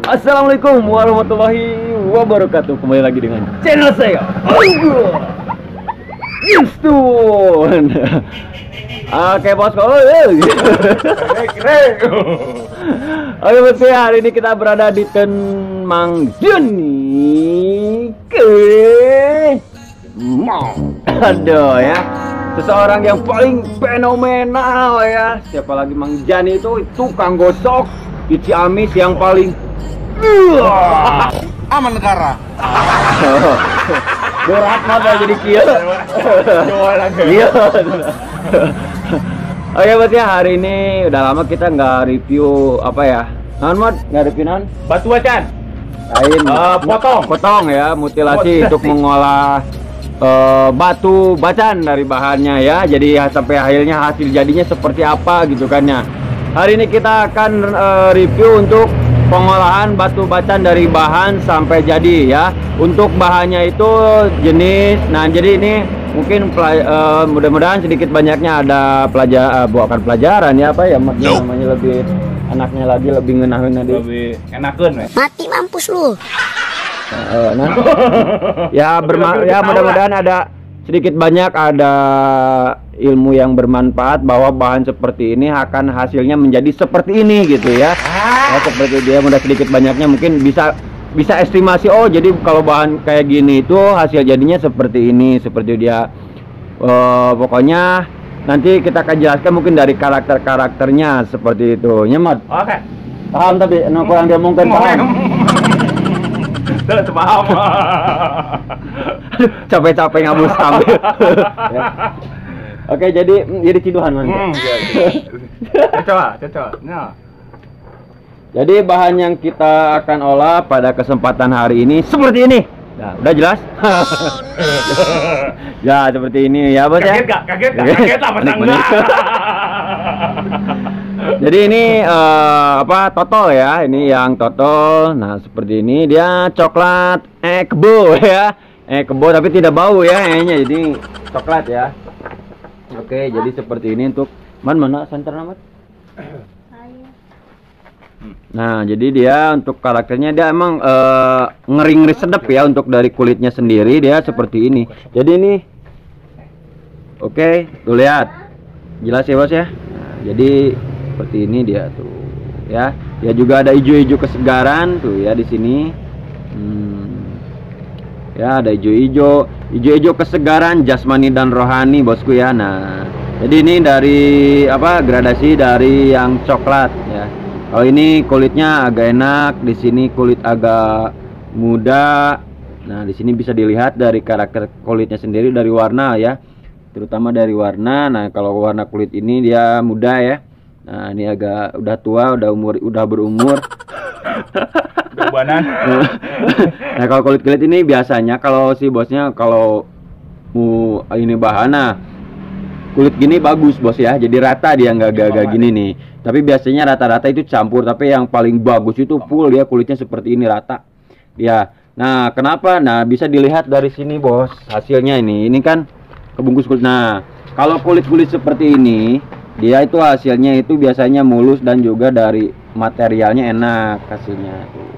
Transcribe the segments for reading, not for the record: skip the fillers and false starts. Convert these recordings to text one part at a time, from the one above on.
Assalamualaikum warahmatullahi wabarakatuh. Kembali lagi dengan channel saya Yustun. Oke bosku. Oke bosku, hari ini kita berada di Temang Juni ke aduh ya, seseorang yang paling fenomenal ya. Siapa lagi Mang Jani itu tukang gosok di Ciamis yang paling aman negara. berat mata jadi kieu. Iya. Oke berarti hari ini udah lama kita nggak review apa ya? Nggak review Batu bacan. Lain. Potong ya, mutilasi untuk mengolah batu bacan dari bahannya ya. Jadi sampai akhirnya hasil jadinya seperti apa gitu kan ya. Hari ini kita akan review untuk pengolahan batu bacan dari bahan sampai jadi ya. Untuk bahannya itu jenis. Nah, jadi ini mungkin mudah-mudahan sedikit banyaknya ada bukan pelajaran ya, apa ya namanya, lebih anaknya lagi lebih ngenahin lebih enakeun we. Mati mampus lu. Nah, ya mudah-mudahan ada sedikit banyak ada ilmu yang bermanfaat bahwa bahan seperti ini akan hasilnya menjadi seperti ini gitu ya. Ya seperti dia, mudah sedikit banyaknya mungkin bisa estimasi, oh jadi kalau bahan kayak gini itu hasil jadinya seperti ini, seperti dia. Pokoknya nanti kita akan jelaskan mungkin dari karakternya seperti itu. Nyemot. Oke. Paham tapi yang dia mungkin paham. Paham. Capek-capek ngabus sambil. Ya. Oke, jadi ciduhan man. Cocok. Nah. Jadi bahan yang kita akan olah pada kesempatan hari ini seperti ini. Nah, udah jelas? Ya, seperti ini ya, Bos ya. Kaget apa enggak? Jadi ini totol ya. Ini yang totol. Nah, seperti ini dia coklat kebo ya. Kebo tapi tidak bau ya nya. Jadi coklat ya. Oke, jadi seperti ini untuk mana center nama? Nah, jadi dia untuk karakternya dia emang ngeri-ngeri sedap ya. Untuk dari kulitnya sendiri dia seperti ini. Jadi ini oke, tuh lihat. Jelas ya, Bos ya? Nah, jadi seperti ini dia tuh ya. Dia juga ada hijau-hijau kesegaran tuh ya di sini. Ya, ada hijau-hijau kesegaran jasmani dan rohani, bosku ya. Nah, jadi ini dari gradasi dari yang coklat ya. Kalau ini kulitnya agak enak, di sini kulit agak muda. Nah, di sini bisa dilihat dari karakter kulitnya sendiri, dari warna ya. Terutama dari warna. Nah, kalau warna kulit ini dia muda ya. Nah, ini agak udah tua, udah berumur. Nah, kalau kulit ini biasanya kalau si bosnya kalau ini bahana kulit gini bagus, Bos ya. Jadi rata dia, nggak gagah gini nih. Tapi biasanya rata-rata itu campur, tapi yang paling bagus itu full dia kulitnya seperti ini rata. Ya. Nah, kenapa? Nah, bisa dilihat dari sini, Bos. Hasilnya ini kan kebungkus kulit. Nah, kalau kulit-kulit seperti ini, dia itu hasilnya itu biasanya mulus dan juga dari materialnya enak hasilnya tuh.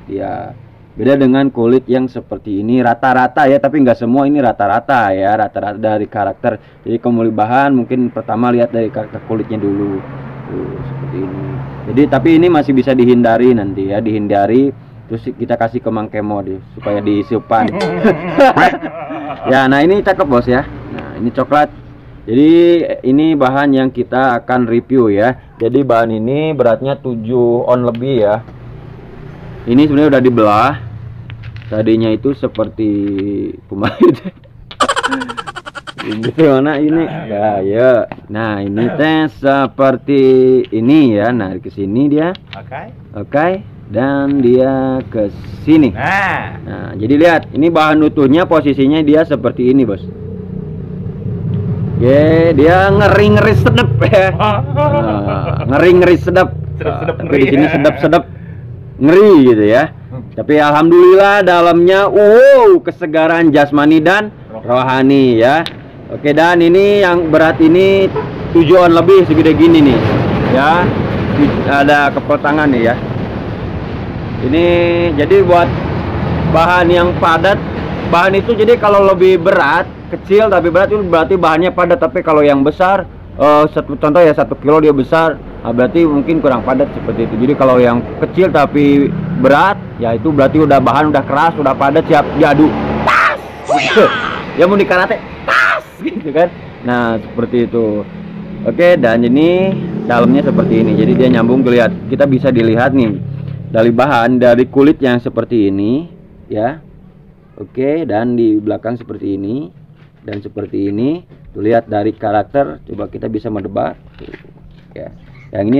Dia beda dengan kulit yang seperti ini rata-rata ya, tapi nggak semua ini rata-rata ya, rata-rata dari karakter. Jadi kemuli bahan mungkin pertama lihat dari karakter kulitnya dulu tuh seperti ini. Jadi tapi ini masih bisa dihindari nanti ya, dihindari. Terus kita kasih ke Mang Kemo deh supaya diisupan. Ya, nah ini cakep, Bos ya. Nah, ini coklat. Jadi ini bahan yang kita akan review ya. Jadi bahan ini beratnya 7 on lebih ya. Ini sebenarnya udah dibelah. Tadinya itu seperti kumaha. Ini mana ini? Nah, ya. Nah, ini teh seperti ini ya. Nah, ke sini dia. Oke. Dan dia ke sini. Nah, jadi lihat, ini bahan utuhnya posisinya dia seperti ini, Bos. Oke, dia ngeri-ngeri sedap ya. Ngeri-ngeri sedap. Tapi di sini sedap-sedap ngeri gitu ya. Tapi alhamdulillah dalamnya kesegaran jasmani dan rohani ya. Oke, dan ini yang berat ini 7 on lebih, segede gini nih ya. Ada kepel tangan nih ya. Ini jadi buat bahan yang padat. Bahan itu jadi kalau lebih berat, kecil tapi berat itu berarti bahannya padat. Tapi kalau yang besar, satu contoh ya 1 kilo dia besar, nah berarti mungkin kurang padat seperti itu. Jadi kalau yang kecil tapi berat, ya itu berarti udah bahan udah keras, udah padat, siap diadu. Tas! Gitu. Ya mau di karate, tas! Gitu kan. Nah seperti itu. Oke, dan ini dalamnya seperti ini. Jadi dia nyambung, kita bisa dilihat nih dari bahan, dari kulit yang seperti ini ya. Oke, dan di belakang seperti ini dan seperti ini. Tuh lihat dari karakter, coba kita bisa menebak ya. Yang ini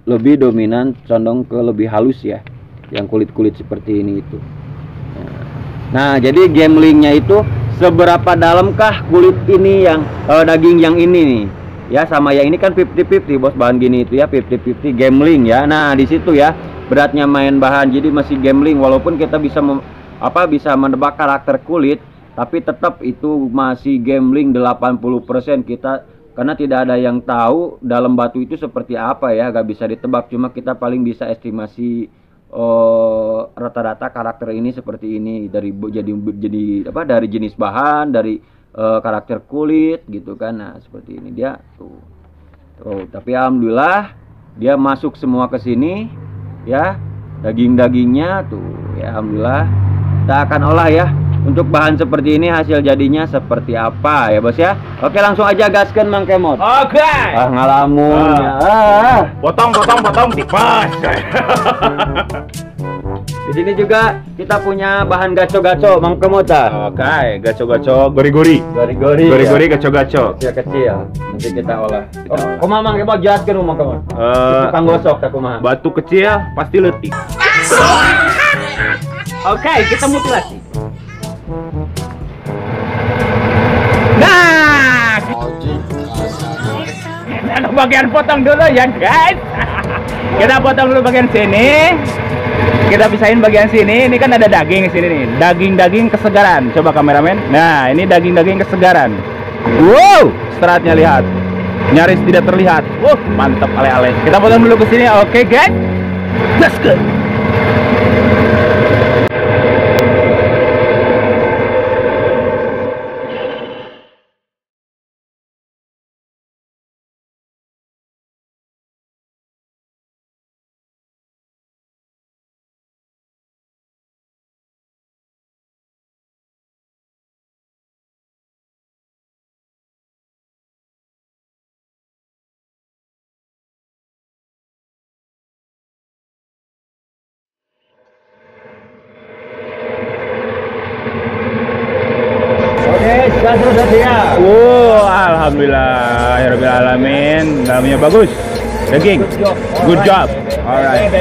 lebih dominan, condong ke lebih halus ya, yang kulit-kulit seperti ini itu. Nah jadi gamblingnya itu seberapa dalamkah kulit ini yang daging yang ini nih ya, sama yang ini kan 50-50 bos, bahan gini itu ya 50-50 gambling ya. Nah di situ ya beratnya main bahan, jadi masih gambling. Walaupun kita bisa bisa menebak karakter kulit, tapi tetap itu masih gambling 80% kita, karena tidak ada yang tahu dalam batu itu seperti apa ya, gak bisa ditebak. Cuma kita paling bisa estimasi rata-rata karakter ini seperti ini dari dari jenis bahan, dari karakter kulit gitu kan. Nah seperti ini dia tuh. Tapi alhamdulillah dia masuk semua ke sini ya, daging-dagingnya tuh ya, alhamdulillah. Kita akan olah ya untuk bahan seperti ini, hasil jadinya seperti apa ya bos ya. Oke, langsung aja gaskan Mang Kemot. Oke. Ngalamun ya. Potong tipas. Di sini juga kita punya bahan gaco-gaco Mang Kemot. Oke, gaco-gaco gori-gori. Gori-gori ya. Gaco-gaco. Kecil-kecil. Nanti kita olah. Kumaha Mang Kemot, jelaskan Mang Kemot. Tukang gosok tak kumaha. Batu kecil pasti letih. Oke, kita mutilasi. Nah, kita bagian potong dulu ya guys. Kita potong dulu bagian sini. Kita pisahin bagian sini. Ini kan ada daging di sini nih. Daging-daging kesegaran. Coba kameramen. Nah, ini daging-daging kesegaran. Wow, seratnya lihat. Nyaris tidak terlihat. Mantap ale-ale. Kita potong dulu ke sini. Oke, guys. Let's go. Alhamdulillah ya rabbil alamin, dalamnya bagus. Daging. Good job. Alright.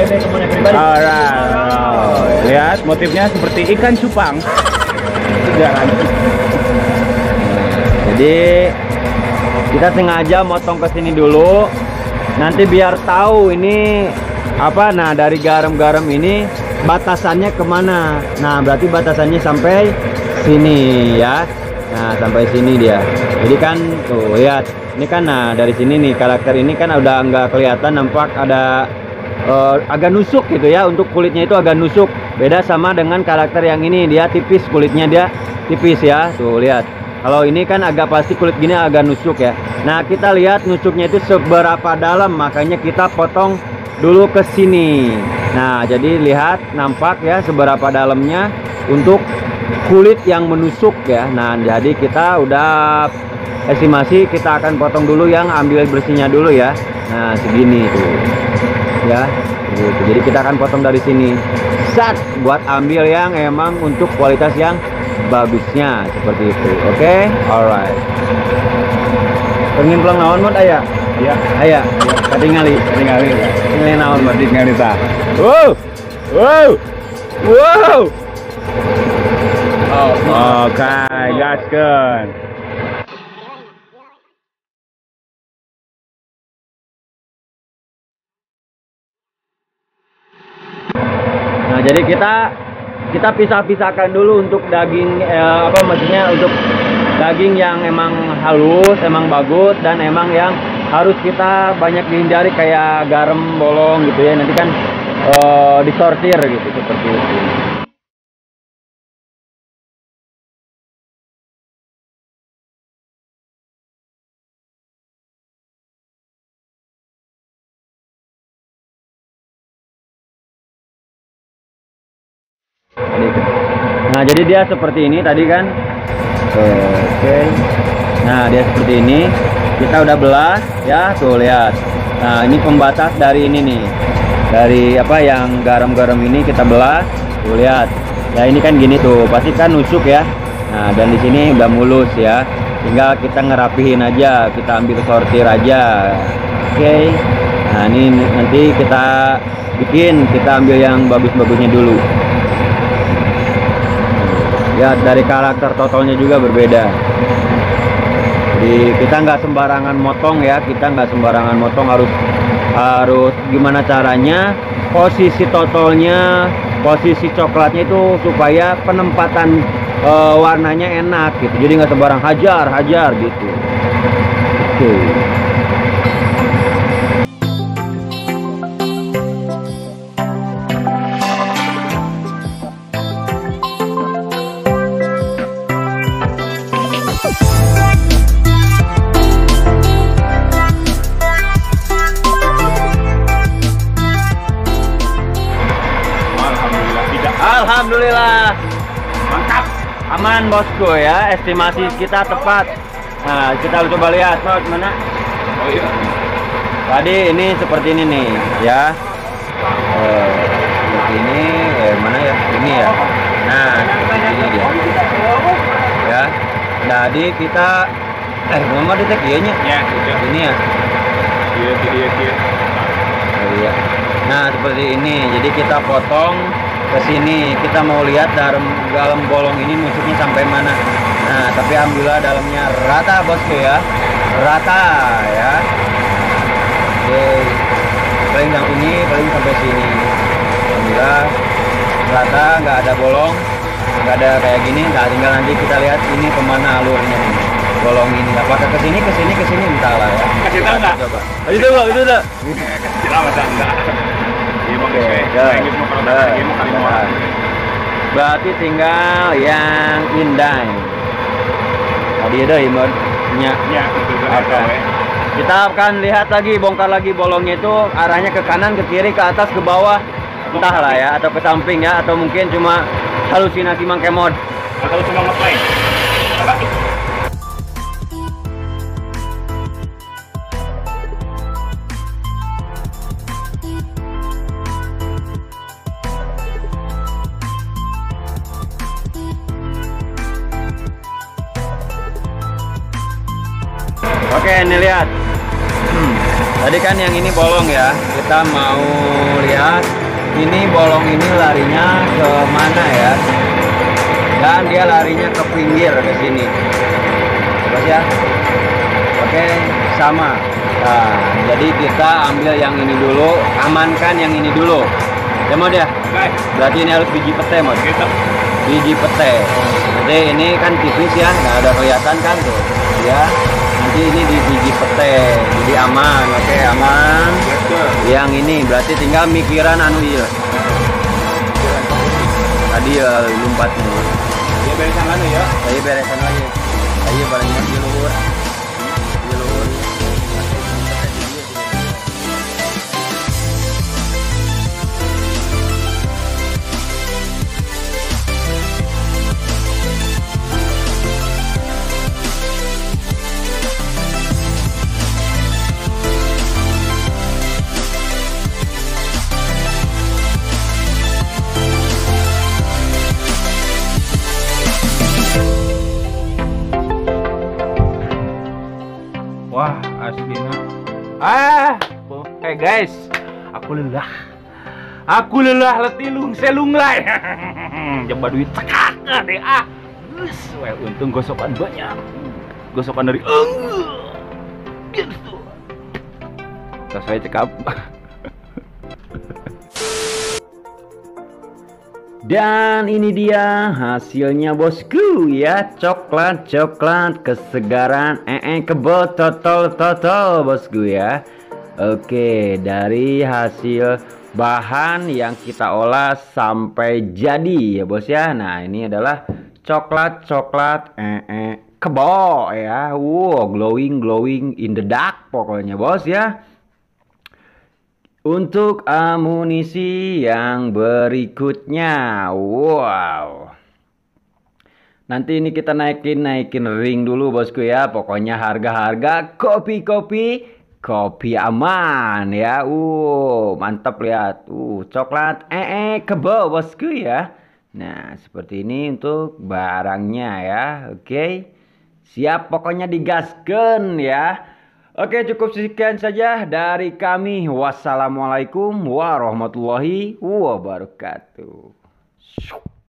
Lihat motifnya seperti ikan cupang. Jangan. Jadi kita sengaja motong ke sini dulu. Nanti biar tahu ini apa. Nah dari garam-garam ini batasannya kemana. Nah berarti batasannya sampai sini ya. Nah sampai sini dia. Jadi kan tuh lihat, ini kan nah dari sini nih karakter ini kan udah nggak kelihatan, nampak ada agak nusuk gitu ya. Untuk kulitnya itu agak nusuk, beda sama dengan karakter yang ini, dia tipis, kulitnya dia tipis ya. Tuh lihat, kalau ini kan agak pasti kulit gini agak nusuk ya. Nah kita lihat nusuknya itu seberapa dalam, makanya kita potong dulu ke sini. Nah jadi lihat, nampak ya seberapa dalamnya untuk kulit yang menusuk ya. Nah jadi kita udah estimasi, kita akan potong dulu yang ambil bersihnya dulu ya. Nah segini tuh ya gitu. Jadi kita akan potong dari sini sat, buat ambil yang emang untuk kualitas yang bagusnya seperti itu. Oke, alright. Pengen pulang naon mod ayah? Ya, ayah ketinggali naon mod tinggali ta. Wow. Oke, gaskeun. Nah, jadi kita pisah-pisahkan dulu untuk daging maksudnya untuk daging yang emang halus, emang bagus, dan emang yang harus kita banyak dihindari kayak garam bolong gitu ya. Nanti kan disortir gitu seperti itu. Nah, jadi dia seperti ini tadi kan. Oke. Nah, dia seperti ini. Kita udah belah ya, tuh lihat. Nah, ini pembatas dari ini nih. Dari apa yang garam-garam ini kita belah. Tuh lihat. Ya, ini kan gini tuh, pasti kan nusuk ya. Nah, dan di sini udah mulus ya. Tinggal kita ngerapihin aja, kita ambil sortir aja. Oke. Nah, ini nanti kita kita ambil yang bagus-bagusnya dulu. Ya, dari karakter totalnya juga berbeda. Jadi kita nggak sembarangan motong ya, kita nggak sembarangan motong, harus gimana caranya posisi totalnya, posisi coklatnya itu supaya penempatan warnanya enak gitu. Jadi nggak sembarang hajar gitu. Oke. Alhamdulillah, mantap, aman bosku ya, estimasi kita tepat. Nah, kita coba lihat mana. Oh iya. Tadi ini seperti ini nih ya. Ini mana ya? Ini ya. Nah, ini dia. Ya. Jadi kita mama detek nya. Ya, ini ya. Iya. Oh iya. Nah, seperti ini. Jadi kita potong ke sini, kita mau lihat dalam bolong ini nusuknya sampai mana. Nah, tapi alhamdulillah dalamnya rata bosku ya, rata ya. Oke, paling yang ini paling sampai sini, alhamdulillah rata, nggak ada bolong, nggak ada kayak gini. Nah, tinggal nanti kita lihat ini kemana alurnya nih, bolong ini apakah ke sini entahlah ya. Kasih tahu nggak? Coba. Itu udah. Kasih tahu enggak? Berarti tinggal yang indah. Tadi ada imodnya. Kita akan lihat lagi, bongkar lagi bolongnya itu arahnya ke kanan, ke kiri, ke atas, ke bawah, entahlah ya, atau ke samping ya, atau mungkin cuma halusinasi mangkemod atau cuma ngeplay. Oke, ini lihat. Tadi kan yang ini bolong ya. Kita mau lihat ini bolong ini larinya ke mana ya. Dan dia larinya ke pinggir ke sini. Terus ya. Oke, sama. Nah, jadi kita ambil yang ini dulu, amankan yang ini dulu. Ya mau dia? Berarti ini harus biji pete, Mod. Biji pete. Jadi ini kan tipis ya, nggak ada kelihatan kan tuh. Ya. Nanti ini di biji pete, jadi aman. Oke, aman. Yang ini berarti tinggal mikiran anu iya. Tadi ya lompatnya. Dia beresan lagi ya. Saya beresan lagi. Saya barangnya di luhur. Di luhur. Wah, aslinya. Oke guys, aku lelah letilung selunglai. Coba duit cekak deh well, untung gosokan banyak. Gosokan dari gitu. Saya cekap. Dan ini dia hasilnya bosku ya, coklat kesegaran kebot total bosku ya. Oke, dari hasil bahan yang kita olah sampai jadi ya bos ya. Nah ini adalah coklat kebo ya. Wow, glowing in the dark pokoknya bos ya. Untuk amunisi yang berikutnya, wow. Nanti ini kita naikin ring dulu bosku ya. Pokoknya harga kopi aman ya. Mantap lihat. Coklat kebo bosku ya. Nah, seperti ini untuk barangnya ya. Oke. Siap pokoknya digaskan ya. Oke, cukup sekian saja dari kami. Wassalamualaikum warahmatullahi wabarakatuh.